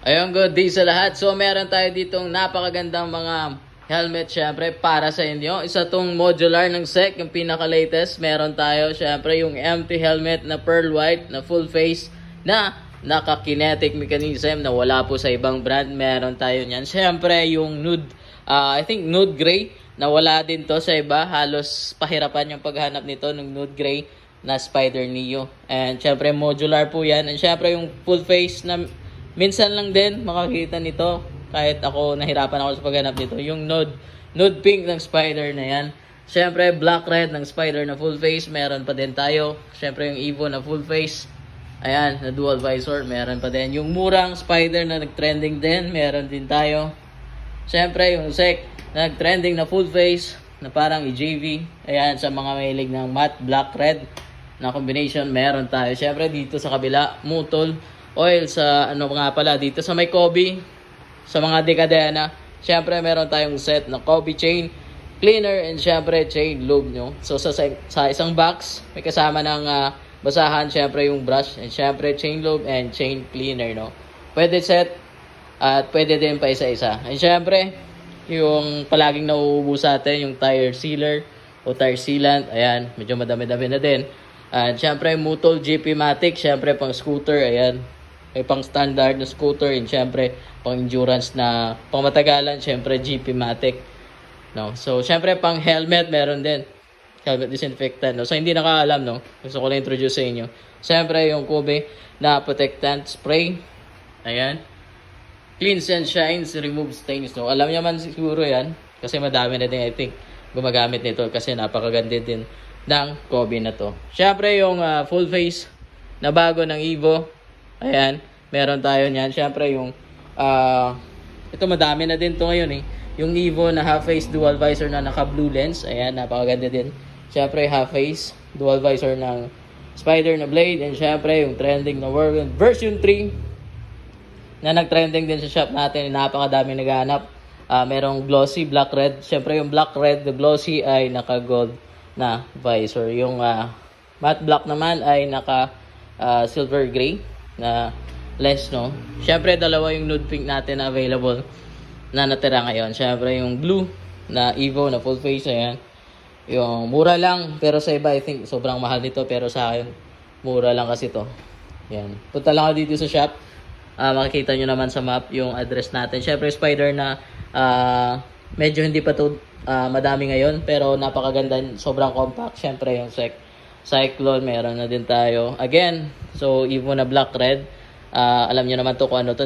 Ayun, good day sa lahat. So, meron tayo ditong napakagandang mga helmet, syempre, para sa inyo. Isa tong modular ng SEC, yung pinaka-latest. Meron tayo, syempre, yung empty helmet na pearl white, na full face, na naka-kinetic mechanism na wala po sa ibang brand. Meron tayo niyan. Syempre, yung nude, I think nude gray, na wala din to sa iba. Halos pahirapan yung paghanap nito ng nude gray na Spider Neo. And syempre, modular po yan. And syempre, yung full face na minsan lang din makakita nito, kahit ako nahirapan ako sa paghanap nito, yung nude pink ng Spider na yan. Siyempre, black red ng Spider na full face, meron pa din tayo. Siyempre, yung Evo na full face, ayan, na dual visor, meron pa din. Yung murang Spider na nag-trending din, meron din tayo. Siyempre, yung SEC na nag-trending na full face, na parang EJV, ayan, sa mga mahilig ng matte black red na combination, meron tayo. Siyempre, dito sa kabila, Mutol oil sa ano nga pala dito sa may Kobe, sa mga dekadena. Syempre meron tayong set na Kobe chain cleaner and syempre chain lube nyo. So sa isang box may kasama ng basahan, syempre yung brush, and syempre chain lube and chain cleaner, no. Pwede set at pwede din pa isa-isa. And syempre yung palaging nauubos sa atin, yung tire sealer o tire sealant, ayan, medyo madami-dami na din. And syempre Mutol GP-Matic, syempre pang scooter, ayan, may pang standard na scooter, and syempre pang endurance na pang matagalan, syempre GP-Matic, no. So syempre pang helmet meron din, helmet disinfectant, no. So hindi nakaalam, no, gusto ko lang introduce sa inyo. Syempre yung Kobe na protectant spray, ayan, cleans and shines, removes stains, no. Alam niyo man siguro yan kasi madami na din, I think, gumagamit nito kasi napakaganda din ng Kobe na to. Syempre yung full face na bago ng Evo, ayan, meron tayo niyan. Syempre yung ito madami na din to ngayon eh. Yung Evo na half face dual visor na naka blue lens, ayan, napakaganda din. Syempre half face dual visor ng Spider na blade, and syempre yung trending na Whirlwind version 3 na nag-trending din sa shop natin, napakadami naghahanap. Merong glossy black red. Syempre yung black red, the glossy ay naka gold na visor. Yung matte black naman ay naka silver gray na lens, no. Syempre dalawa yung nude pink natin na available na natira ngayon. Syempre yung blue na Evo na full face, ayan, yung mura lang, pero sa iba I think sobrang mahal nito, pero sa akin mura lang kasi to. Yan, punta lang ako dito sa shop, makikita nyo naman sa map yung address natin. Syempre Spider na medyo hindi pa to madami ngayon, pero napakaganda, sobrang compact. Syempre yung Cyclone meron na din tayo again. So Evo na black red, alam niyo naman to kung ano to.